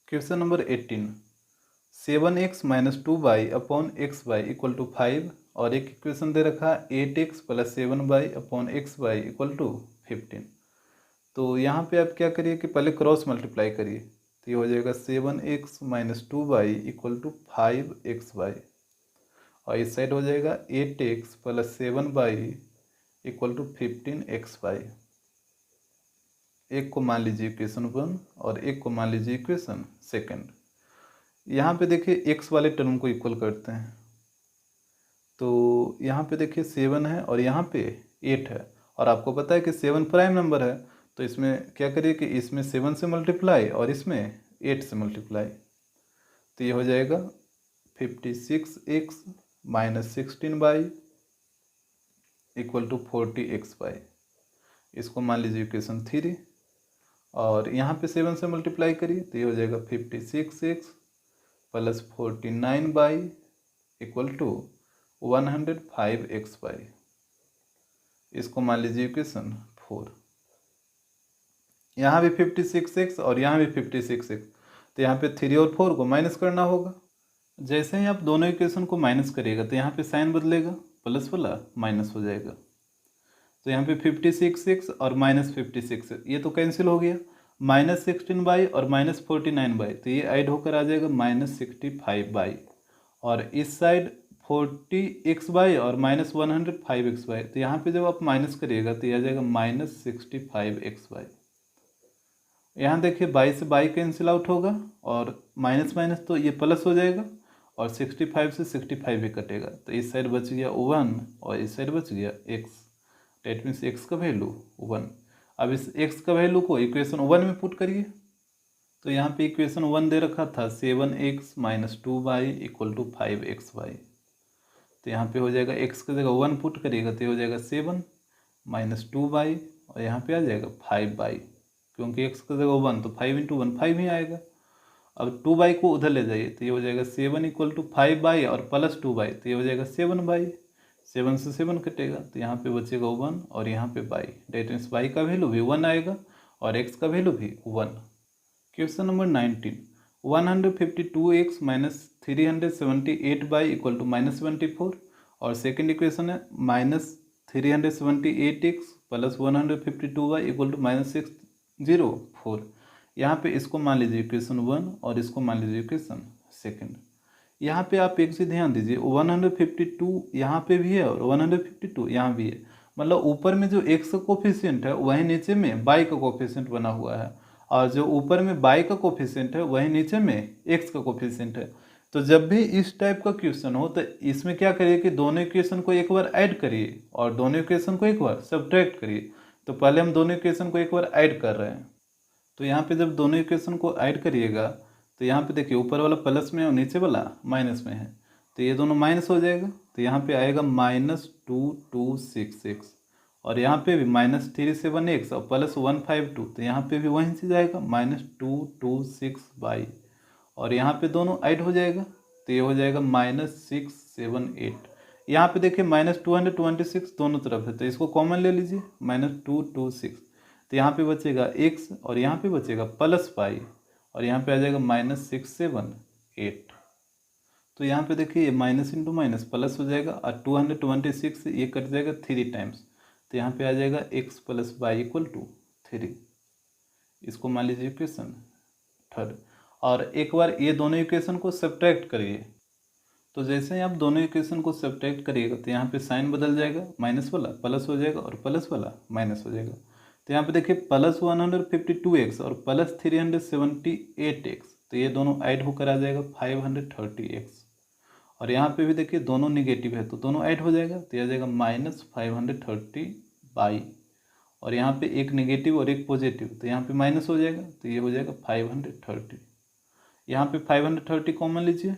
Question number 18, 7x minus 2y upon x y equal to 5 और एक equation दे रखा 8x plus 7y upon x y equal to 15। तो यहाँ पे आप क्या करिए कि पहले क्रॉस मल्टीप्लाई करिए, तो ये हो जाएगा 7x minus 2y equal to 5xy और इस साइड हो जाएगा 8x plus 7y equal to 15xy। एक को मान लीजिए इक्वेशन 1 और एक को मान लीजिए इक्वेशन सेकंड। यहाँ पे देखिए एक्स वाले टर्म को इक्वल करते हैं, तो यहाँ पे देखिए 7 है और यहाँ पे 8 है और आपको पता है कि 7 प्राइम नंबर है, तो इसमें क्या करिए कि इसमें 7 से मल्टीप्लाई और इसमें 8 से मल्टीप्लाई, तो ये हो जाएगा 56x minus 16y equal to 40xy। इसको मान लीजिए इक्वेशन 3 और यहाँ पे 7 से मल्टीप्लाई करिए, तो ये हो जाएगा 56x plus 49y equal to 105xy। इसको मान लीजिए इक्वेशन 4। यहाँ भी 56x और यहाँ भी 56x, तो यहाँ पे 3 और 4 को माइनस करना होगा। जैसे ही आप दोनों इक्वेशन को माइनस करिएगा तो यहाँ पे साइन बदलेगा, प्लस वाला माइनस हो जाएगा। तो यहाँ पे 56x और माइनस 56 ये तो कैंसिल हो गया, माइनस 16y और माइनस 49y, तो ये ऐड होकर आ जाएगा माइनस 65y और इस साइड 40xy और माइनस 105xy, तो यहाँ पे जब आप माइनस करिएगा तो ये आ जाएगा माइनस 65xy। यहाँ देखिए 22 से 22 कैंसिल आउट होगा और माइनस माइनस तो ये प्लस हो जाएगा और 65 से 65 भी कटेगा, तो इस साइड बच गया 1 और इस साइड बच गया x। डेट मीन्स x का वैल्यू 1। अब इस x का वैल्यू को इक्वेशन 1 में पुट करिए, तो यहाँ पे इक्वेशन 1 दे रखा था 7x minus 2y equal to 5xy, तो यहाँ पे हो जाएगा x की जगह 1 पुट करिएगा तो ये हो जाएगा 7 माइनस 2y और यहाँ पे आ जाएगा 5y, क्योंकि x की जगह 1 तो 5 इंटू 1 5 ही आएगा। अब 2y को उधर ले जाइए तो ये हो जाएगा 7 इक्वल टू 5y और प्लस 2y, तो ये हो जाएगा 7y। 7 से 7 कटेगा तो यहाँ पे बचेगा 1 और यहाँ पे y, डेट मीन्स y का वैल्यू भी 1 आएगा और x का वैल्यू भी 1। Question number 19, 152x minus 378y equal to minus 74 और सेकेंड इक्वेशन है minus 378x plus 152y equal to minus 604। यहाँ पे इसको मान लीजिए इक्वेशन 1 और इसको मान लीजिए इक्वेशन सेकंड। यहाँ पे आप एक चीज़ ध्यान दीजिए, 152 यहाँ पे भी है और 152 यहाँ भी है, मतलब ऊपर में जो x का कोफिशिएंट है वही नीचे में y का कोफिशिएंट बना हुआ है और जो ऊपर में y का कोफिशिएंट है वही नीचे में x का कोफिशिएंट है। तो जब भी इस टाइप का क्वेश्चन हो तो इसमें क्या करिए कि दोनों इक्वेशन को एक बार ऐड करिए और दोनों इक्वेशन को एक बार सब्ट्रैक्ट करिए। तो पहले हम दोनों इक्वेशन को एक बार ऐड कर रहे हैं, तो यहाँ पे जब दोनों इक्वेशन को ऐड करिएगा तो यहाँ पे देखिए ऊपर वाला प्लस में और नीचे वाला माइनस में है, तो ये दोनों माइनस हो जाएगा, तो यहाँ पे आएगा माइनस 2266 और यहाँ पे भी माइनस 37x और प्लस 152, तो यहाँ पे भी वहीं से जाएगा माइनस 226y और यहाँ पे दोनों ऐड हो जाएगा, तो ये हो जाएगा माइनस 678। यहाँ पे देखिए माइनस 226 दोनों तरफ है, तो इसको कॉमन ले लीजिए माइनस 226, तो यहाँ पे बचेगा x और यहाँ पे बचेगा प्लस y और यहाँ पे आ जाएगा माइनस 678। तो यहाँ पे देखिए ये माइनस इंटू माइनस प्लस हो जाएगा और 226 ये कट जाएगा 3 टाइम्स, तो यहाँ पे आ जाएगा x plus y equal to 3। इसको मान लीजिए इक्वेशन थर्ड और एक बार ये दोनों इक्वेशन को सब्ट्रैक्ट करिए। तो जैसे ही आप दोनों इक्वेशन को सब्ट्रैक्ट करिएगा तो यहाँ पे साइन बदल जाएगा, माइनस वाला प्लस हो जाएगा और प्लस वाला माइनस हो जाएगा। तो यहाँ पे देखिए प्लस 152x और प्लस 378x, तो ये दोनों ऐड होकर आ जाएगा 530x और यहाँ पे भी देखिए दोनों निगेटिव है तो दोनों ऐड हो जाएगा, तो ये आ जाएगा माइनस 530y और यहाँ पे एक निगेटिव और एक पॉजिटिव, तो यहाँ पे माइनस हो जाएगा, तो ये हो जाएगा 530। यहाँ पे 530 कॉमन लीजिए,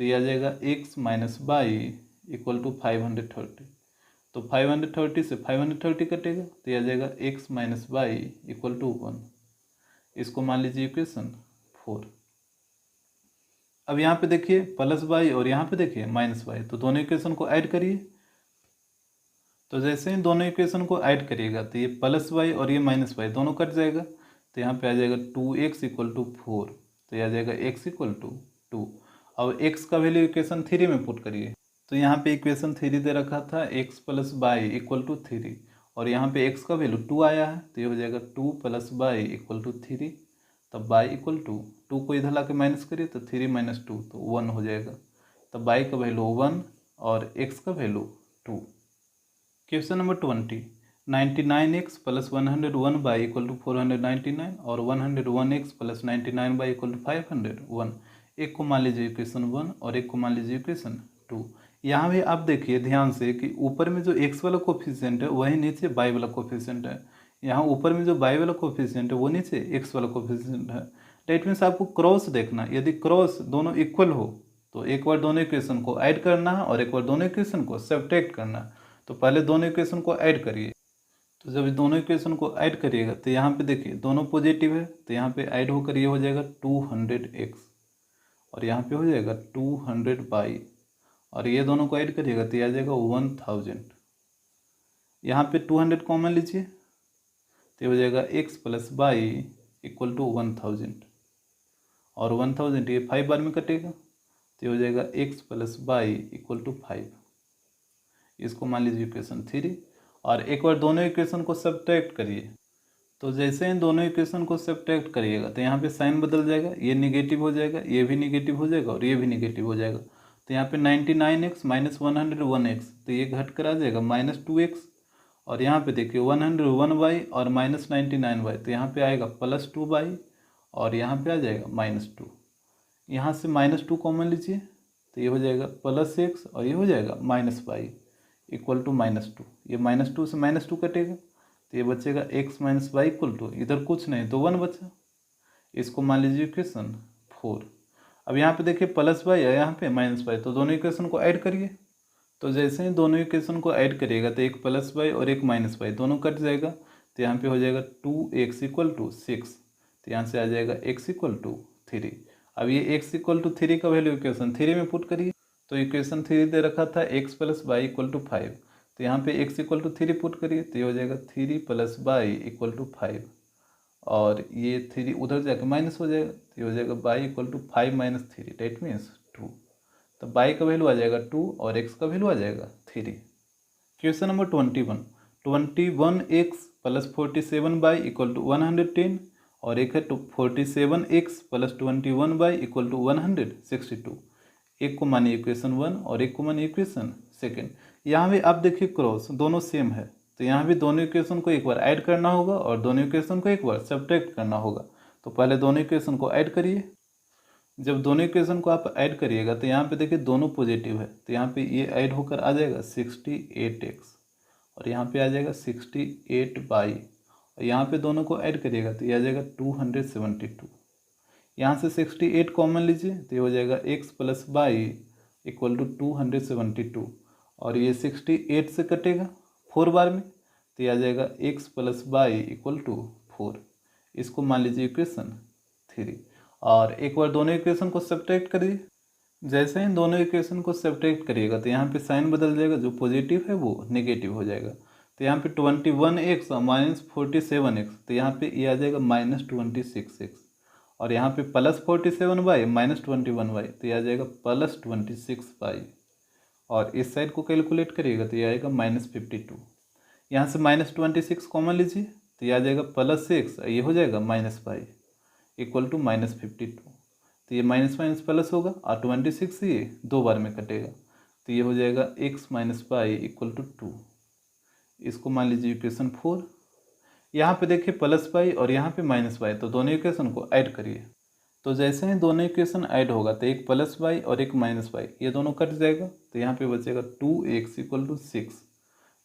तो ये आ जाएगा x minus y equal to 530, तो 530 से 530 कटेगा, तो ये आ जाएगा x minus y equal to 1। इसको मान लीजिए इक्वेशन 4। अब यहाँ पे देखिए प्लस वाई और यहाँ पे देखिए माइनस वाई, तो दोनों इक्वेशन को ऐड करिए। तो जैसे ही दोनों इक्वेशन को ऐड करिएगा तो ये प्लस वाई और ये माइनस वाई दोनों कट जाएगा, तो यहाँ पे आ जाएगा 2x इक्वल टू 4 तो ये आ जाएगा x इक्वल टू 2। अब x का वैल्यू इक्वेशन 3 में पुट करिए। तो यहाँ पे इक्वेशन 3 दे रखा था x plus y equal to 3, और यहाँ पे x का वैल्यू 2 आया है, तो ये हो जाएगा 2 प्लस बाई इक्वल टू 3। तब बाई इक्वल टू 2 को इधर ला के माइनस करिए तो 3 माइनस 2 तो 1 हो जाएगा। तब बाई का वैल्यू 1 और x का value 2। Question number 20, 99x plus 101 y equal to 499 और 101x plus 99 by equal to 501। एक को मान लीजिए इक्वेशन 1 और एक को मान लीजिए इक्वेशन 2। यहाँ भी आप देखिए ध्यान से कि ऊपर में जो x वाला कोफिशिएंट है वही नीचे y वाला कोफिशिएंट है। यहाँ ऊपर में जो y वाला कोफिशिएंट है वो नीचे x वाला कोफिशिएंट है। डेट मीन्स आपको क्रॉस देखना, यदि क्रॉस दोनों इक्वल हो तो एक बार दोनों इक्वेशन को ऐड करना है और एक बार दोनों इक्वेशन को सब्ट्रैक्ट करना है। तो पहले दोनों इक्वेशन को ऐड करिए। तो जब दोनों इक्वेशन को ऐड करिएगा तो यहाँ पे देखिए दोनों पॉजिटिव है, तो यहाँ पे ऐड होकर ये हो जाएगा 200x और यहाँ पे हो जाएगा 200y, और ये दोनों को ऐड करिएगा तो ये आ जाएगा 1000। यहाँ पे 200 कॉमन लीजिए तो ये हो जाएगा x plus y equal to 1000, और 1000 ये 5 बार में कटेगा तो ये हो जाएगा x plus y equal to 5। इसको मान लीजिए इक्वेशन 3, और एक बार दोनों इक्वेशन को सब्ट्रैक्ट करिए। तो जैसे ही दोनों इक्वेशन को सब्ट्रैक्ट करिएगा तो यहाँ पे साइन बदल जाएगा, ये निगेटिव हो जाएगा, ये भी निगेटिव हो जाएगा और ये भी निगेटिव हो जाएगा। तो यहाँ पे 99x माइनस 101x, तो ये घट कर आ जाएगा -2x, और यहाँ पे देखिए 101y और माइनस 99y, तो यहाँ पे आएगा +2y और यहाँ पे आ जाएगा -2। यहाँ से -2 कॉमन लीजिए तो ये हो जाएगा +x और ये हो जाएगा -y इक्वल टू -2। ये -2 से -2 कटेगा तो ये बचेगा x minus y equal to, इधर कुछ नहीं तो 1 बचा। इसको मान लीजिए इक्वेशन 4। अब यहाँ पे देखिए प्लस वाई है, यहाँ पे माइनस वाई, तो दोनों इक्वेशन को ऐड करिए। तो जैसे ही दोनों इक्वेशन को ऐड करिएगा तो एक प्लस वाई और एक माइनस वाई दोनों कट जाएगा, तो यहाँ पे हो जाएगा 2x इक्वल टू 6, तो यहाँ से आ जाएगा x इक्वल टू 3। अब ये x इक्वल टू 3 का वैल्यू इक्वेशन 3 में पुट करिए। तो इक्वेशन 3 दे रखा था x plus y equal to 5, तो यहाँ पे x इक्वल टू 3 पुट करिए तो ये हो जाएगा 3 प्लस वाई इक्वल टू 5, और ये 3 उधर जाकर माइनस हो जाएगा तो ये हो जाएगा y equal to 5 minus 3, that means 2। तो वाई का वैल्यू आ जाएगा 2 और x का वैल्यू आ जाएगा 3। Question number 21, 21x plus 47 y equal to 110 और एक है 47x plus 21y equal to 162। एक को मानिए इक्वेशन 1 और एक को मानिए इक्वेशन 2। यहाँ भी आप देखिए क्रॉस दोनों सेम है, तो यहाँ भी दोनों इक्वेशन को एक बार ऐड करना होगा और दोनों इक्वेशन को एक बार सब्ट्रैक्ट करना होगा। तो पहले दोनों इक्वेशन को ऐड करिए। जब दोनों इक्वेशन को आप ऐड करिएगा तो यहाँ पे देखिए दोनों पॉजिटिव है, तो यहाँ पे ये ऐड होकर आ जाएगा 68x और यहाँ पे आ जाएगा 68y, और यहाँ पे दोनों को ऐड करिएगा तो ये आ जाएगा 272। यहाँ से 68 कॉमन लीजिए तो ये हो जाएगा x plus y equal to 272, और ये 68 से कटेगा 4 बार में तो ये आ जाएगा x plus y equal to 4। इसको मान लीजिए इक्वेशन 3, और एक बार दोनों इक्वेशन को सब्ट्रैक्ट करिए। जैसे ही दोनों इक्वेशन को सब्ट्रैक्ट करिएगा तो यहाँ पे साइन बदल जाएगा, जो पॉजिटिव है वो नेगेटिव हो जाएगा। तो यहाँ पे 21x और माइनस 47x, तो यहाँ पे ये आ जाएगा -26x, और यहाँ पे प्लस 47y माइनस 21y, तो ये आ जाएगा प्लस 26y, और इस साइड को कैलकुलेट करिएगा तो ये आएगा -52। यहाँ से -26 कॉमन लीजिए तो ये आ जाएगा +6, ये हो जाएगा -y इक्वल टू -52। तो ये माइनस माइनस प्लस होगा और 26 ये 2 बार में कटेगा, तो ये हो जाएगा x minus y equal to 2। इसको मान लीजिए इक्वेशन 4। यहाँ पे देखिए प्लस वाई और यहाँ पे माइनस वाई, तो दोनों इक्वेशन को ऐड करिए। तो जैसे ही दोनों इक्वेशन ऐड होगा तो एक प्लस वाई और एक माइनस वाई, ये दोनों कट जाएगा, तो यहाँ पे बचेगा 2x इक्वल टू 6,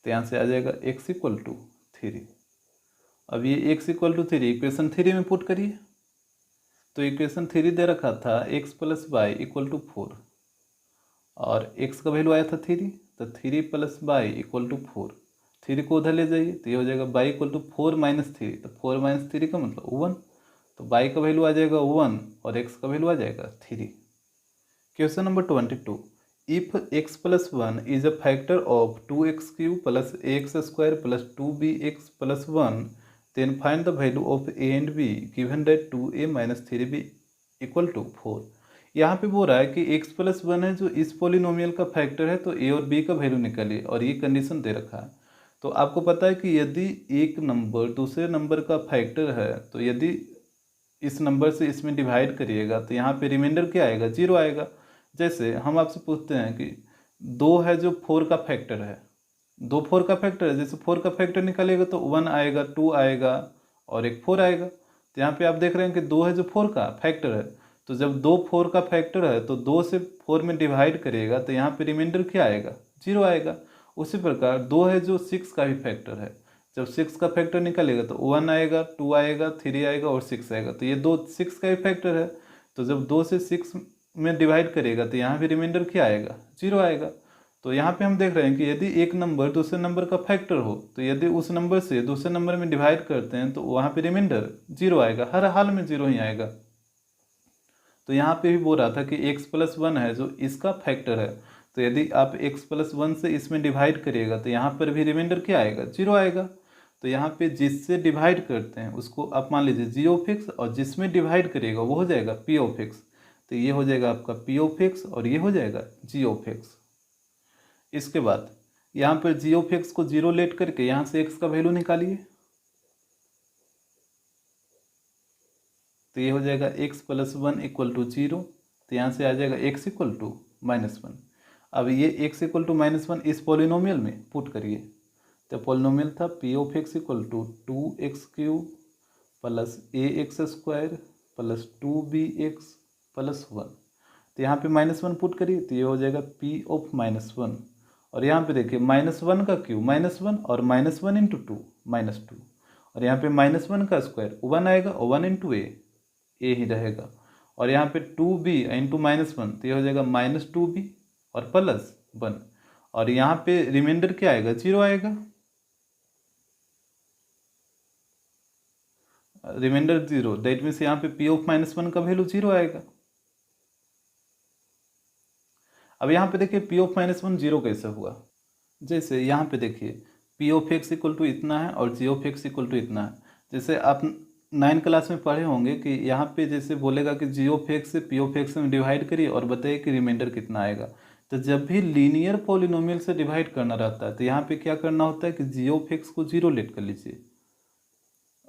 तो यहाँ से आ जाएगा x इक्वल टू 3। अब ये x इक्वल टू 3 इक्वेशन 3 में पुट करिए। तो इक्वेशन 3 दे रखा था x plus y equal to 4, और x का वैल्यू आया था 3, तो 3 प्लस वाई इक्वल टू 4। 3 को उधर ले जाइए तो ये हो जाएगा y इक्वल टू 4 माइनस 3, तो 4 माइनस 3 का मतलब 1, तो y का वैल्यू आ जाएगा 1 और x का वैल्यू आ जाएगा 3। Question number 22, if x plus 1 is a factor of 2x³ plus ax² plus 2bx plus 1, then find the value of a and b given that 2a minus 3b equal to 4। यहाँ पे बोल रहा है कि x plus 1 है जो इस polynomial का फैक्टर है, तो a और b का वैल्यू निकालिए, और ये कंडीशन दे रखा है। तो आपको पता है कि यदि एक नंबर दूसरे नंबर का फैक्टर है, तो यदि इस नंबर से इसमें डिवाइड करिएगा तो यहाँ पे रिमाइंडर क्या आएगा, 0 आएगा। जैसे हम आपसे पूछते हैं कि 2 है जो 4 का फैक्टर है, 2 4 का फैक्टर है, जैसे 4 का फैक्टर निकालेगा तो 1 आएगा, 2 आएगा और एक 4 आएगा। तो यहाँ पे आप देख रहे हैं कि 2 है जो 4 का फैक्टर है, तो जब 2 4 का फैक्टर है तो 2 से 4 में डिवाइड करिएगा तो यहाँ पे रिमाइंडर क्या आएगा, 0 आएगा। उसी प्रकार 2 है जो 6 का भी फैक्टर है, जब 6 का फैक्टर निकालेगा तो 1 आएगा, 2 आएगा, 3 आएगा और 6 आएगा। तो ये 2 6 का भी फैक्टर है, तो जब 2 से 6 में डिवाइड करेगा तो यहाँ भी रिमाइंडर क्या आएगा, 0 आएगा। तो यहाँ पे हम देख रहे हैं कि यदि एक नंबर दूसरे नंबर का फैक्टर हो, तो यदि उस नंबर से दूसरे नंबर में डिवाइड करते हैं तो वहाँ पे रिमाइंडर 0 आएगा, हर हाल में 0 ही आएगा। तो यहाँ पे भी बोल रहा था कि x प्लस 1 है जो इसका फैक्टर है, तो यदि आप x प्लस 1 से इसमें डिवाइड करिएगा तो यहाँ पर भी रिमाइंडर क्या आएगा, 0 आएगा। तो यहाँ पे जिससे डिवाइड करते हैं उसको आप मान लीजिए जी ऑफ एक्स, और जिसमें डिवाइड करिएगा वो हो जाएगा पी ऑफ एक्स। तो ये हो जाएगा आपका पी ऑफ एक्स और ये हो जाएगा जी ऑफ एक्स। इसके बाद यहाँ पर जी ऑफ एक्स को 0 लेट करके यहाँ से x का वैल्यू निकालिए, तो ये हो जाएगा x प्लस 1 इक्वल टू 0। तो यहाँ से आ जाएगा x इक्वल टू -1। अब ये x इक्वल टू -1 इस पॉलिनोमियल में पुट करिए, तो पॉलिनोमियल था p of x equal to 2x³ plus ax² plus 2bx plus 1। तो यहाँ पे -1 पुट करिए, तो ये हो जाएगा p ऑफ -1। और यहाँ पे देखिए -1 का क्यूब -1 और -1 इंटू 2 -2, और यहाँ पे -1 का स्क्वायर 1 आएगा और 1 इंटू ए ही रहेगा। और यहाँ पे 2b इंटू -1, तो ये हो जाएगा -2b और प्लस 1, और यहाँ पे रिमाइंडर क्या आएगा, 0 आएगा, रिमाइंडर 0। दैट मीन्स यहाँ पे p ऑफ -1 का वैल्यू 0 आएगा। अब यहाँ पे देखिए p ऑफ -1 0 कैसे हुआ, जैसे यहाँ पे देखिए p of x equal to इतना है और g of x equal to इतना है। जैसे आप 9 क्लास में पढ़े होंगे कि यहाँ पे जैसे बोलेगा कि g ऑफ एक्स से p ऑफ एक्स में डिवाइड करिए और बताइए कि रिमाइंडर कितना आएगा। तो जब भी लीनियर पॉलिनोमियल से डिवाइड करना रहता है तो यहाँ पे क्या करना होता है कि g ऑफ एक्स को 0 लेट कर लीजिए,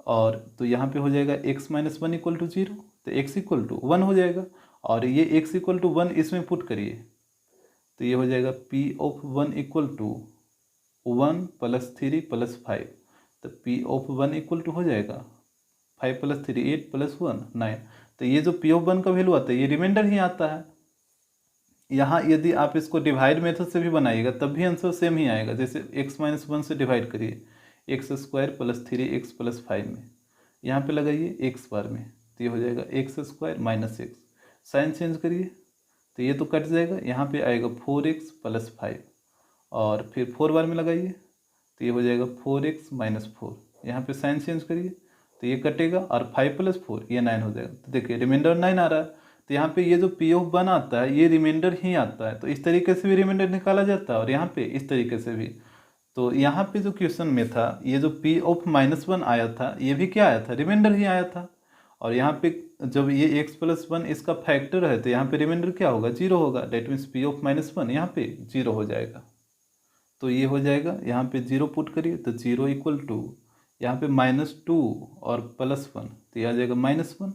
और तो यहाँ पे हो जाएगा x माइनस 1 इक्वल टू 0, तो x इक्वल टू 1 हो जाएगा, और ये x इक्वल टू 1 इसमें पुट करिए, तो ये हो जाएगा p of 1 equal to 1 plus 3 plus 5। तो p ऑफ 1 इक्वल टू हो जाएगा 5 प्लस 3 8 प्लस 1 9। तो ये जो p ऑफ 1 का वैल्यू आता है ये रिमाइंडर ही आता है। यहाँ यदि आप इसको डिवाइड मेथड से भी बनाइएगा तब भी आंसर सेम ही आएगा। जैसे x माइनस 1 से डिवाइड करिए, x² प्लस 3x प्लस 5 में, यहाँ पे लगाइए x बार में, तो ये हो जाएगा x² minus x। Sign change करिए तो ये तो कट जाएगा, यहाँ पे आएगा 4x प्लस 5, और फिर 4 बार में लगाइए तो ये हो जाएगा 4x माइनस 4। यहाँ पे साइन चेंज करिए तो ये कटेगा, और 5 प्लस 4 ये 9 हो जाएगा। तो देखिए रिमाइंडर 9 आ रहा है। तो यहाँ पे ये जो p ऑफ 1 आता है ये रिमाइंडर ही आता है, तो इस तरीके से भी रिमाइंडर निकाला जाता है, और यहाँ पे इस तरीके से भी। तो यहाँ पे जो क्वेश्चन में था ये जो p ऑफ -1 आया था ये भी क्या आया था, रिमाइंडर ही आया था। और यहाँ पे जब ये x प्लस 1 इसका फैक्टर है तो यहाँ पे रिमाइंडर क्या होगा, 0 होगा। डेट मीन्स p ऑफ -1 यहाँ पे 0 हो जाएगा। तो ये हो जाएगा, यहाँ पे 0 पुट करिए तो 0 इक्वल टू यहाँ पे -2 और प्लस 1, तो यह आ जाएगा -1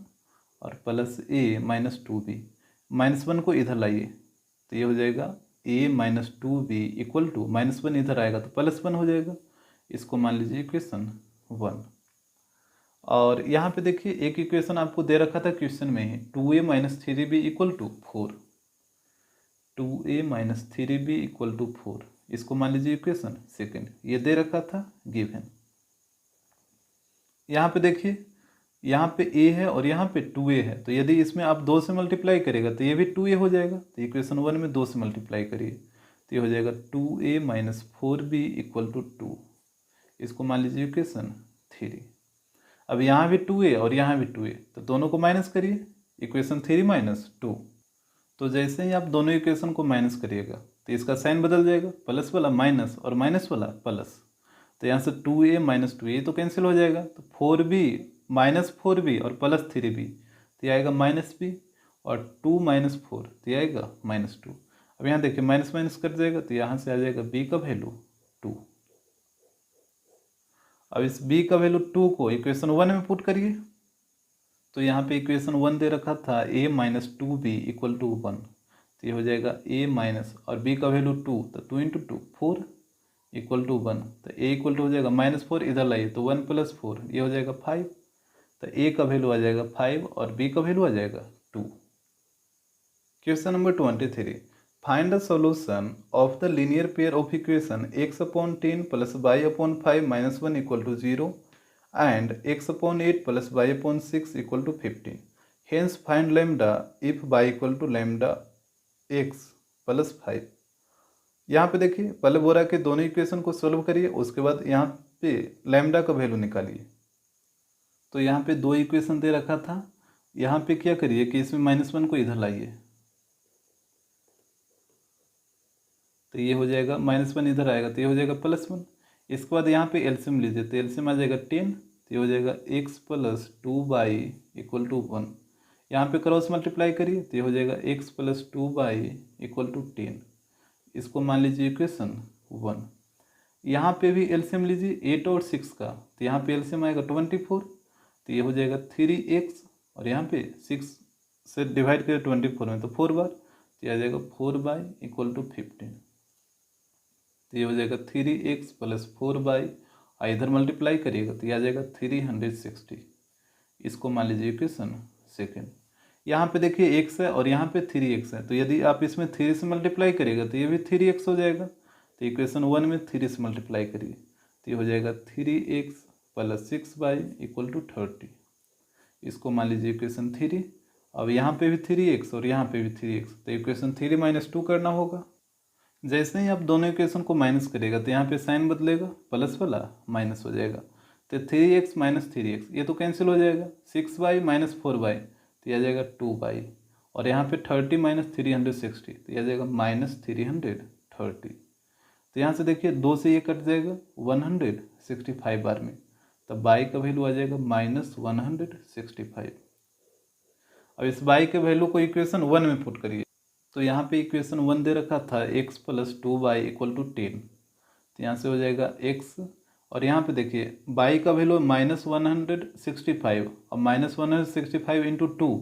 और प्लस a -2b। -1 को इधर लाइए तो ये हो जाएगा a -2b इक्वल टू -1 इधर आएगा तो प्लस 1 हो जाएगा। इसको मान लीजिए इक्वेशन 1। और यहाँ पे देखिए एक इक्वेशन आपको दे रखा था क्वेश्चन में ही, 2a - 3b equal to 4, 2a - 3b equal to 4। इसको मान लीजिए इक्वेशन सेकेंड, ये दे रखा था गिवन। यहाँ पे देखिए यहाँ पे a है और यहाँ पे 2a है, तो यदि इसमें आप 2 से मल्टीप्लाई करेगा तो ये भी 2a हो जाएगा। तो इक्वेशन 1 में 2 से मल्टीप्लाई करिए तो ये हो जाएगा 2a - 4b इक्वल टू 2। इसको मान लीजिए इक्वेशन 3। अब यहाँ भी 2a और यहाँ भी 2a, तो दोनों को माइनस करिए, इक्वेशन 3 माइनस 2। तो जैसे ही आप दोनों इक्वेशन को माइनस करिएगा तो इसका साइन बदल जाएगा, प्लस वाला माइनस और माइनस वाला प्लस। तो यहाँ से 2a - 2a तो कैंसिल हो जाएगा, तो 4b - 4b और प्लस 3b, तो ये आएगा -b। और 2 माइनस 4 तो ये आएगा -2। अब यहाँ देखिए माइनस माइनस कट जाएगा तो यहाँ से आ जाएगा b का वैल्यू 2। अब इस b का वैल्यू 2 को इक्वेशन 1 में पुट करिए, तो यहाँ पे इक्वेशन 1 दे रखा था a minus 2b equal to 1, तो ये हो जाएगा a माइनस और b का वैल्यू 2, तो 2 इंटू 2 4 इक्वल टू 1, तो a इक्वल टू हो जाएगा -4, इधर लाइए तो 1 प्लस 4 ये हो जाएगा 5, तो a का वैल्यू आ जाएगा 5 और b का वैल्यू आ जाएगा 2। Question number 23, find the solution of the linear pair of equation x/10 plus y/5 minus 1 equal to 0 and x/8 plus y/6 equal to 15. Hence find lambda if y equal to lambda x plus 5. यहाँ पे देखिए पहले बोला कि दोनों equation को solve करिए, उसके बाद यहाँ पे लैम्डा का वैल्यू निकालिए। तो यहाँ पे दो इक्वेशन दे रखा था, यहाँ पे क्या करिए कि इसमें -1 को इधर लाइए, तो ये हो जाएगा -1 इधर आएगा तो ये हो जाएगा +1। इसके बाद यहाँ पे एलसीएम लीजिए तो एलसीएम आ जाएगा 10, तो ये हो जाएगा x plus 2y equal to 1। यहाँ पे क्रॉस मल्टीप्लाई करिए तो ये हो जाएगा x plus 2y equal to 10। इसको मान लीजिए इक्वेशन 1। यहाँ पे भी एलसीएम लीजिए 8 और 6 का, तो यहाँ पे एलसीएम आएगा 24, तो ये हो जाएगा 3x और यहाँ पे 6 से डिवाइड करें 24 में तो 4 बार, तो ये आ जाएगा 4y इक्वल टू 15। तो ये हो जाएगा 3x प्लस 4y और इधर मल्टीप्लाई करिएगा तो ये आ जाएगा 360। इसको मान लीजिए इक्वेशन सेकेंड। यहाँ पे देखिए x है और यहाँ पे 3x है, तो यदि आप इसमें 3 से मल्टीप्लाई करिएगा तो ये भी 3x हो जाएगा, तो इक्वेशन 1 में 3 से मल्टीप्लाई करिए तो ये हो जाएगा 3x plus 6y equal to 30। इसको मान लीजिए इक्वेशन 3। अब यहाँ पे भी 3x और यहाँ पे भी 3x, तो इक्वेशन 3 माइनस 2 करना होगा। जैसे ही आप दोनों इक्वेशन को माइनस करेगा तो यहाँ पे साइन बदलेगा, प्लस वाला माइनस हो जाएगा, तो 3x माइनस 3x ये तो कैंसिल हो जाएगा, 6y माइनस 4y तो यह आ जाएगा 2y, और यहाँ पे 30 माइनस 360 तो यह आ जाएगा -330। तो यहाँ से देखिए 2 से ये कट जाएगा 165 बार में, तब y का वैल्यू आ जाएगा -165। अब इस y के वैल्यू को इक्वेशन 1 में पुट करिए, तो यहाँ पे इक्वेशन 1 दे रखा था x plus 2y equal to 10, तो यहाँ से हो जाएगा x और यहाँ पे देखिए y का वैल्यू -165 और -165 इंटू 2 तो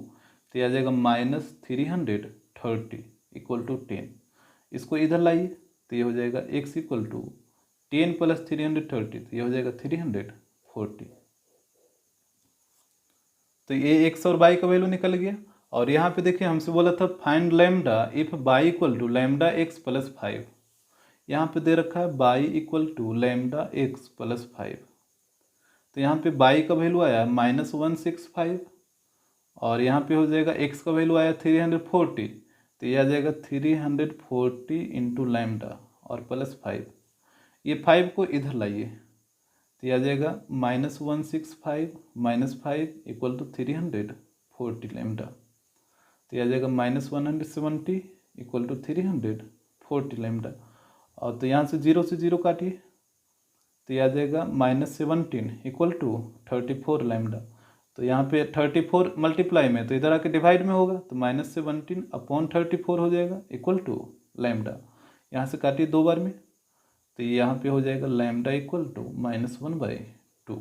यह आ जाएगा -330 इक्वल टू 10। इसको इधर लाइए तो ये हो जाएगा x इक्वल टू 10 प्लस 330 तो ये हो जाएगा 340। तो ये x और y का वैल्यू निकल गया। और यहाँ पे देखिए हमसे बोला था find lambda if y equal to lambda x plus 5। यहाँ पे दे रखा है y equal to lambda x plus 5, तो यहाँ पे y का वैल्यू आया -165 और यहाँ पे हो जाएगा x का वैल्यू आया 340, तो ये आ जाएगा 340 इंटू लैम्डा और प्लस 5। ये 5 को इधर लाइए तो ये आ जाएगा -165 माइनस 5 इक्वल टू 340 लैम्डा, तो यह आ जाएगा -170 इक्वल टू 340 लैम्डा। और तो यहाँ से 0 से 0 काटिए तो यह आ जाएगा -17 इक्वल टू 34 लैम्डा, तो यहाँ पे 34 मल्टीप्लाई में तो इधर आके डिवाइड में होगा तो -17 अपॉन 34 हो जाएगा इक्वल टू लैम्डा। यहाँ से काटिए 2 बार में तो यहाँ पे हो जाएगा lambda equal to -1/2।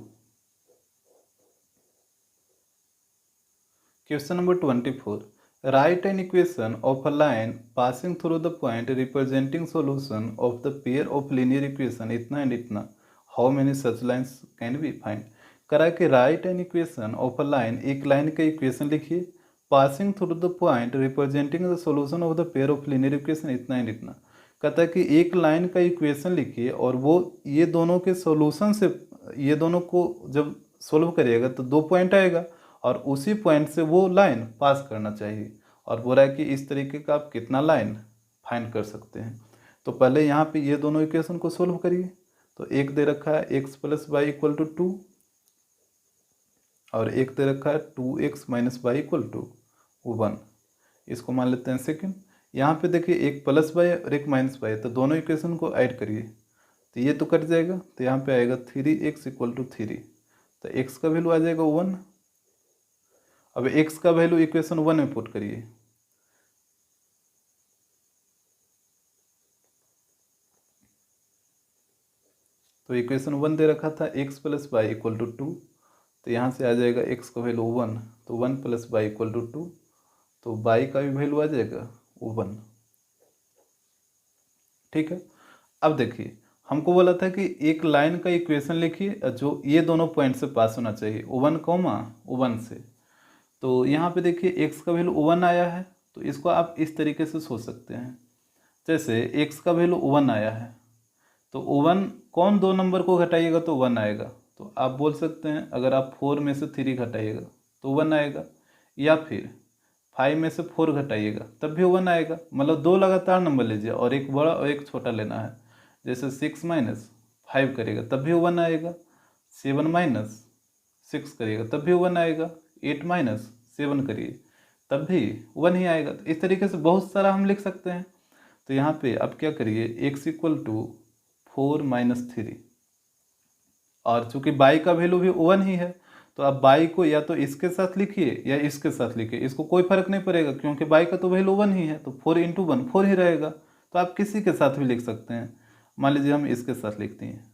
Question number 24, write an equation of a line passing through the point representing solution of the pair of linear equation इतना and इतना, how many such lines can be find। करा कि write an equation of a line, एक line का equation लिखिए, passing through the point representing the solution of the pair of linear equation इतना and इतना। कहता है कि एक लाइन का इक्वेशन लिखिए और वो ये दोनों के सॉल्यूशन से ये दोनों को जब सोल्व करिएगा तो 2 पॉइंट आएगा और उसी पॉइंट से वो लाइन पास करना चाहिए, और बोल रहा है कि इस तरीके का आप कितना लाइन फाइंड कर सकते हैं। तो पहले यहाँ पे ये दोनों इक्वेशन को सोल्व करिए, तो एक दे रखा है x plus y equal to 2 और एक दे रखा है 2x minus y equal to 1। इसको मान लेते हैं सेकेंड। यहाँ पे देखिए एक प्लस वाई और एक माइनस वाई, तो दोनों इक्वेशन को ऐड करिए तो ये तो कट जाएगा, तो यहाँ पे आएगा 3x इक्वल टू 3, तो x का वैल्यू आ जाएगा 1। अब x का वैल्यू इक्वेशन 1 में पुट करिए, तो इक्वेशन 1 दे रखा था x plus y equal to 2, तो यहाँ से आ जाएगा x का वैल्यू 1, तो 1 प्लस वाई इक्वल टू 2, तो y का भी वैल्यू आ जाएगा 1। ठीक है। अब देखिए हमको बोला था कि एक लाइन का इक्वेशन लिखिए जो ये दोनों पॉइंट से पास होना चाहिए, 1 कॉमा 1 से। तो यहाँ पे देखिए x का वैल्यू 1 आया है, तो इसको आप इस तरीके से सोच सकते हैं, जैसे x का वैल्यू 1 आया है तो 1 कौन दो नंबर को घटाइएगा तो 1 आएगा, तो आप बोल सकते हैं अगर आप 4 में से 3 घटाइएगा तो 1 आएगा, या फिर 5 में से 4 घटाइएगा तब भी 1 आएगा। मतलब दो लगातार नंबर लीजिए और एक बड़ा और एक छोटा लेना है, जैसे 6 माइनस 5 करिएगा तब भी 1 आएगा, 7 माइनस 6 करिएगा तब भी 1 आएगा, 8 माइनस 7 करिए तब भी 1 ही आएगा। तो इस तरीके से बहुत सारा हम लिख सकते हैं। तो यहाँ पे आप क्या करिए, x इक्वल टू 4 माइनस 3, और चूंकि बाई का वैल्यू भी 1 ही है तो आप बाई को या तो इसके साथ लिखिए या इसके साथ लिखिए, इसको कोई फर्क नहीं पड़ेगा क्योंकि बाई का तो वैल्यू 1 ही है, तो 4 इंटू 1 4 ही रहेगा। तो आप किसी के साथ भी लिख सकते हैं, मान लीजिए हम इसके साथ लिखते हैं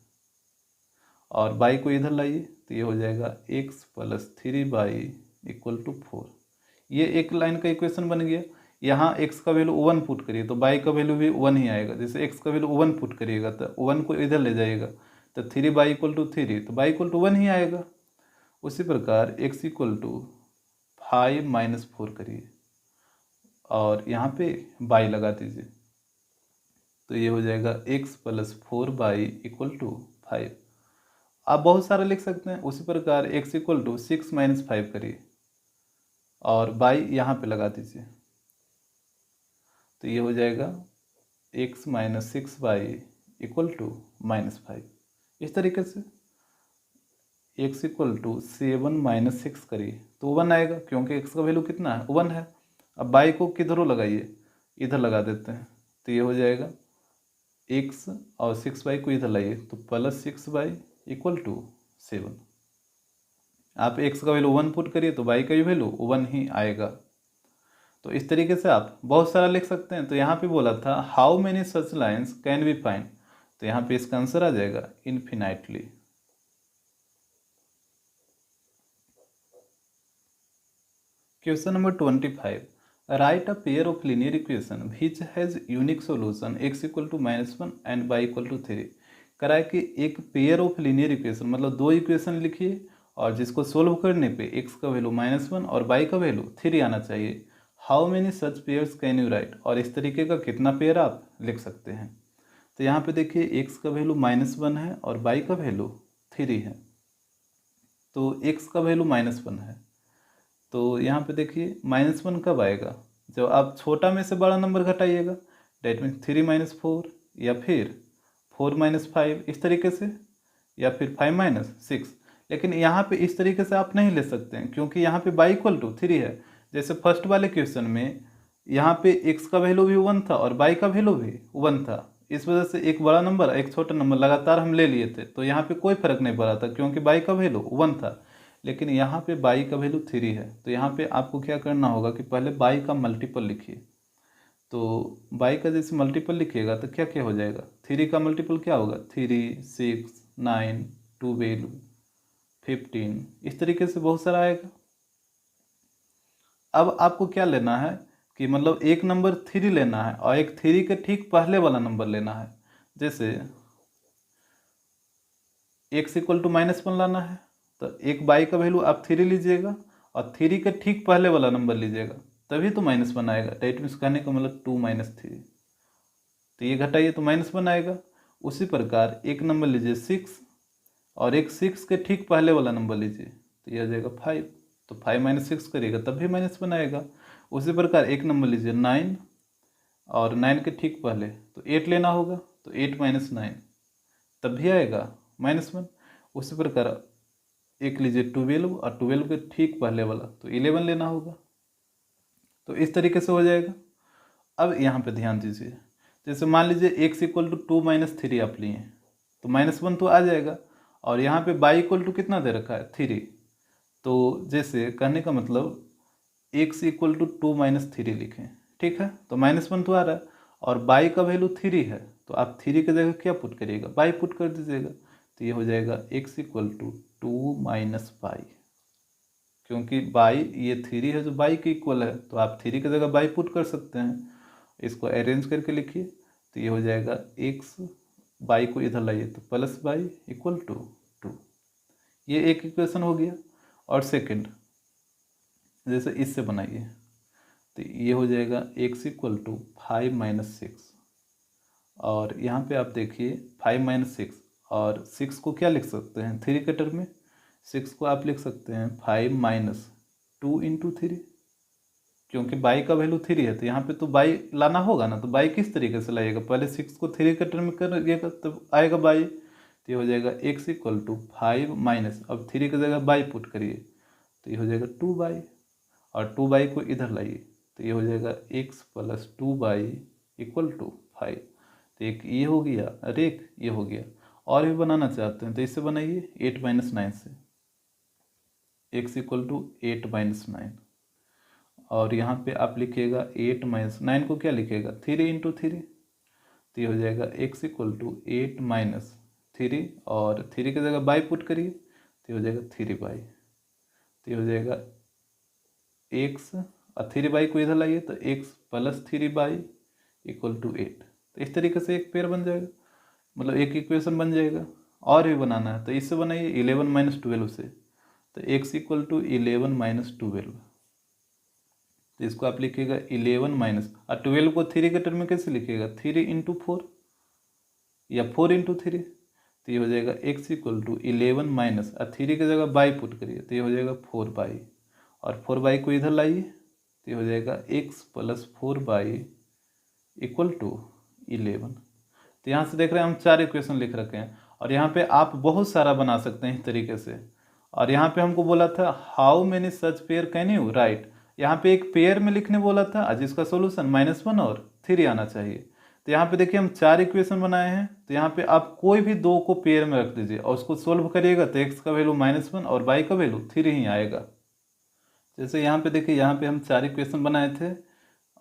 और बाई को इधर लाइए तो ये हो जाएगा x plus 3 y equal to 4। ये एक लाइन का इक्वेशन बन गया। यहाँ x का वैल्यू 1 पुट करिए तो बाई का वैल्यू भी 1 ही आएगा, जैसे x का वैल्यू 1 पुट करिएगा तो 1 को इधर ले जाइएगा तो 3 बाई इक्वल टू 3, तो बाई इक्वल टू 1 ही आएगा। उसी प्रकार x इक्वल टू 5 माइनस 4 करिए और यहाँ पे बाई लगा दीजिए, तो ये हो जाएगा x plus 4 y equal to 5। आप बहुत सारा लिख सकते हैं। उसी प्रकार x इक्वल टू 6 माइनस 5 करिए और बाई यहाँ पे लगा दीजिए, तो ये हो जाएगा x minus 6 y equal to minus 5। इस तरीके से x इक्वल टू 7 माइनस 6 करिए तो 1 आएगा क्योंकि x का वैल्यू कितना है 1 है। अब बाई को किधरों लगाइए, इधर लगा देते हैं, तो ये हो जाएगा x और 6 बाई को इधर लाइए तो प्लस 6 बाई इक्वल टू 7। आप x का वैल्यू 1 पुट करिए तो बाई का भी वैल्यू 1 ही आएगा। तो इस तरीके से आप बहुत सारा लिख सकते हैं। तो यहाँ पे बोला था how many such lines can be find, तो यहाँ पे इसका आंसर आ जाएगा infinitely. Question number 25, write a pair of linear equation which has unique solution x equal to -1 and y equal to 3। करा कि एक पेयर ऑफ लीनियर इक्वेशन मतलब दो इक्वेशन लिखिए और जिसको सोल्व करने पे x का वैल्यू -1 और y का वैल्यू 3 आना चाहिए। How many such pairs can you right, और इस तरीके का कितना पेयर आप लिख सकते हैं। तो यहाँ पे देखिए x का वैल्यू -1 है और y का वैल्यू 3 है, तो x का वैल्यू -1 है, तो यहाँ पे देखिए -1 कब आएगा, जब आप छोटा में से बड़ा नंबर घटाइएगा, डेट मीन 3 माइनस 4 या फिर 4 माइनस 5 इस तरीके से, या फिर 5 माइनस 6। लेकिन यहाँ पे इस तरीके से आप नहीं ले सकते हैं क्योंकि यहाँ पे y इक्वल टू 3 है। जैसे फर्स्ट वाले क्वेश्चन में यहाँ पे x का वैल्यू भी 1 था और y का वैल्यू भी 1 था, इस वजह से एक बड़ा नंबर एक छोटा नंबर लगातार हम ले लिए थे, तो यहाँ पे कोई फर्क नहीं पड़ा था क्योंकि y का वैल्यू 1 था। लेकिन यहाँ पे y का वैल्यू 3 है, तो यहाँ पे आपको क्या करना होगा कि पहले y का मल्टीपल लिखिए। तो y का जैसे मल्टीपल लिखिएगा तो क्या क्या हो जाएगा, 3 का मल्टीपल क्या होगा, 3, 6, 9, 12, 15, इस तरीके से बहुत सारा आएगा। अब आपको क्या लेना है कि मतलब एक नंबर 3 लेना है और एक 3 के ठीक पहले वाला नंबर लेना है। जैसे x इक्वल टू -1 लाना है तो एक y का वैल्यू आप 3 लीजिएगा और 3 के ठीक पहले वाला नंबर लीजिएगा, तभी तो -1 आएगा। डेट मीन्स कहने का मतलब 2 - 3, तो ये घटाइए तो -1 आएगा। उसी प्रकार एक नंबर लीजिए 6 और एक 6 के ठीक पहले वाला नंबर लीजिए, तो ये आ जाएगा 5, तो 5 माइनस 6 करिएगा तब भी -1 आएगा। उसी प्रकार एक नंबर लीजिए 9 और 9 के ठीक पहले तो 8 लेना होगा, तो 8 माइनस 9 तब भी आएगा -1। उसी प्रकार एक लीजिए 12 और 12 के ठीक पहले वाला तो 11 लेना होगा, तो इस तरीके से हो जाएगा। अब यहाँ पे ध्यान दीजिए, जैसे मान लीजिए x इक्वल टू 2 - 3 आप लिए तो -1 तो आ जाएगा, और यहाँ पे y इक्वल टू कितना दे रखा है 3, तो जैसे कहने का मतलब x इक्वल टू 2 माइनस 3 लिखें, ठीक है। तो -1 तो आ रहा है और बाई का वैल्यू 3 है, तो आप 3 की जगह क्या पुट करिएगा, बाई पुट कर दीजिएगा। तो ये हो जाएगा x equal to 2 minus y, क्योंकि बाई ये 3 है जो बाई के इक्वल है, तो आप 3 की जगह बाई पुट कर सकते हैं। इसको अरेंज करके लिखिए, तो ये हो जाएगा x, बाई को इधर लाइए तो प्लस बाई इक्वल टू 2। ये एक इक्वेशन हो गया। और सेकंड जैसे इससे बनाइए, तो ये हो जाएगा x इक्वल टू 5 माइनस 6, और यहाँ पे आप देखिए 5 माइनस 6, और 6 को क्या लिख सकते हैं 3 के टर्म में, 6 को आप लिख सकते हैं 5 माइनस 2 इंटू 3, क्योंकि बाई का वैल्यू 3 है, तो यहाँ पे तो बाई लाना होगा ना। तो बाई किस तरीके से लाइएगा, पहले 6 को 3 के टर्म में करिएगा तब आएगा बाई। तो ये हो जाएगा x इक्वल टू 5 माइनस, अब 3 की जगह बाई पुट करिए, तो ये हो जाएगा 2 बाई, और 2 बाई को इधर लाइए, तो ये हो जाएगा x plus 2 y equal to 5। तो एक ये हो गया और एक ये हो गया। और भी बनाना चाहते हैं तो इससे बनाइए 8 माइनस 9 से, x इक्वल टू 8 माइनस 9, और यहाँ पे आप लिखिएगा 8 माइनस 9 को क्या लिखिएगा 3 इंटू 3, तो ये हो जाएगा x इक्वल टू 8 माइनस 3, और 3 की जगह बाई पुट करिए, तो ये हो जाएगा 3 बाई। तो ये हो जाएगा x, और 3 बाई को इधर लाइए तो x plus 3 y equal to 8। तो इस तरीके से एक पेयर बन जाएगा, मतलब एक इक्वेशन बन जाएगा। और भी बनाना है तो इससे बनाइए 11 माइनस 12 से, तो x इक्वल टू 11 माइनस 12। तो इसको आप लिखिएगा 11 माइनस, और 12 को 3 के टर्म में कैसे लिखिएगा 3 इंटू 4 या 4 इंटू 3। तो ये हो जाएगा x इक्वल टू 11 माइनस, और 3 की जगह बाई पुट करिए, तो ये हो जाएगा 4 बाई, और 4 बाई को इधर लाइए, तो ये हो जाएगा x plus 4 y equal to 11। तो यहाँ से देख रहे हैं हम 4 इक्वेशन लिख रखे हैं, और यहाँ पे आप बहुत सारा बना सकते हैं इस तरीके से। और यहाँ पे हमको बोला था how many such pair can you right, यहाँ पे एक पेयर में लिखने बोला था, जिसका सोल्यूशन -1 और 3 आना चाहिए। तो यहाँ पे देखिए हम 4 इक्वेशन बनाए हैं, तो यहाँ पे आप कोई भी 2 को पेयर में रख दीजिए और उसको सोल्व करिएगा, तो x का वैल्यू -1 और y का वैल्यू 3 ही आएगा। जैसे यहाँ पे देखिए, यहाँ पे हम 4 इक्वेशन बनाए थे,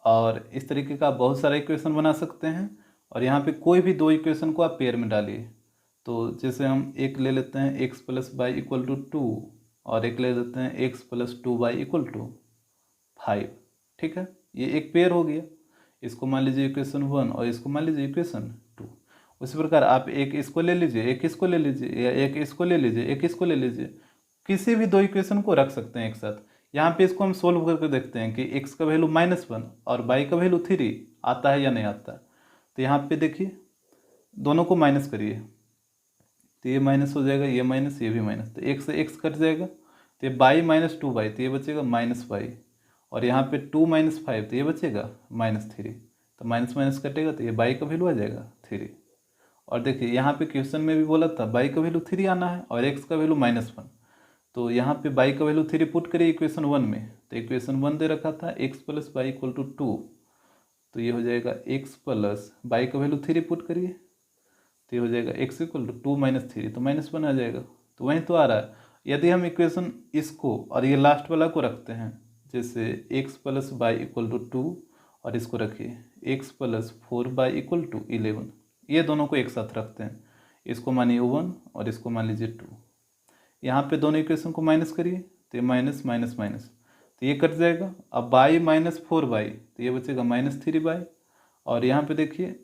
और इस तरीके का आप बहुत सारे इक्वेशन बना सकते हैं। और यहाँ पे कोई भी 2 इक्वेशन को आप पेयर में डालिए। तो जैसे हम एक ले लेते हैं x plus y equal to 2, और एक ले लेते हैं x plus 2 y equal to 5, ठीक है। ये एक पेयर हो गया, इसको मान लीजिए इक्वेशन 1 और इसको मान लीजिए इक्वेशन 2। उसी प्रकार आप एक इसको ले लीजिए, एक इसको ले लीजिए, या एक इसको ले लीजिए, एक इसको ले लीजिए, किसी भी 2 इक्वेशन को रख सकते हैं एक साथ। यहाँ पे इसको हम सोल्व करके देखते हैं कि x का वैल्यू -1 और y का वैल्यू 3 आता है या नहीं आता। तो यहाँ पे देखिए दोनों को माइनस करिए, तो ये माइनस हो जाएगा, ये माइनस, ये भी माइनस, तो x से x कट जाएगा, तो ये बाई माइनस 2 बाई, तो ये बचेगा -y, और यहाँ पे 2 माइनस 5, तो ये बचेगा -3, तो माइनस माइनस कटेगा, तो ये बाई का वैल्यू आ जाएगा 3। और देखिए यहाँ पे क्वेश्चन में भी बोला था बाई का वैल्यू 3 आना है और x का वैल्यू -1, तो यहाँ पे बाई का वैल्यू 3 पुट करिए इक्वेशन 1 में। तो इक्वेशन 1 दे रखा था x plus y equal to 2, तो ये हो जाएगा x प्लस बाई का वैल्यू 3 पुट करिए, तो ये हो जाएगा x इक्वल टू 2 माइनस 3, तो -1 आ जाएगा। तो वहीं तो आ रहा है। यदि हम इक्वेशन इसको और ये लास्ट वाला को रखते हैं, जैसे x plus y equal to 2, और इसको रखिए x plus 4 y equal to 11, ये दोनों को एक साथ रखते हैं, इसको मानिए 1 और इसको मान लीजिए 2। यहाँ पे दोनों इक्वेशन को माइनस करिए, तो ये माइनस माइनस माइनस, तो ये कट जाएगा। अब बाई -4 बाई, तो ये बचेगा -3 बाई, और यहाँ पे देखिए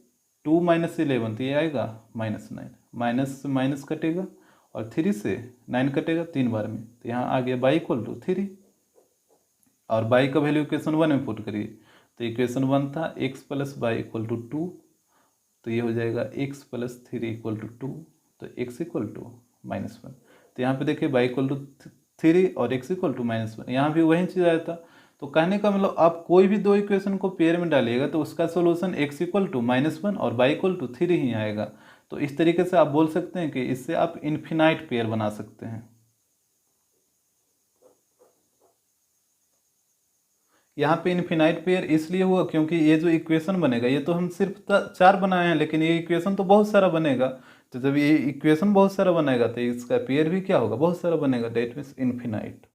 2 माइनस 11, तो ये आएगा -9, माइनस से माइनस कटेगा और 3 से 9 कटेगा 3 बार में, तो यहाँ आ गया बाई इक्वल टू 3। और बाई का वैल्यू इक्वेशन 1 में पुट करिए, तो इक्वेशन 1 था x plus y equal to 2, तो ये हो जाएगा x प्लस 3 इक्वल टू 2, तो x इक्वल टू -1। तो यहाँ पे देखिए बाई इक्वल टू 3 और x इक्वल टू -1, यहाँ भी वही चीज़ आया था। तो कहने का मतलब आप कोई भी 2 इक्वेशन को पेयर में डालिएगा तो उसका सोल्यूशन x इक्वल टू -1 और y इक्वल टू 3 ही आएगा। तो इस तरीके से आप बोल सकते हैं कि इससे आप इन्फिनाइट पेयर बना सकते हैं। यहाँ पे इन्फिनाइट पेयर इसलिए हुआ क्योंकि ये जो इक्वेशन बनेगा, ये तो हम सिर्फ 4 बनाए हैं, लेकिन ये इक्वेशन तो बहुत सारा बनेगा। तो जब ये इक्वेशन बहुत सारा बनेगा तो इसका पेयर भी क्या होगा, बहुत सारा बनेगा, दैट मीन्स इन्फिनाइट।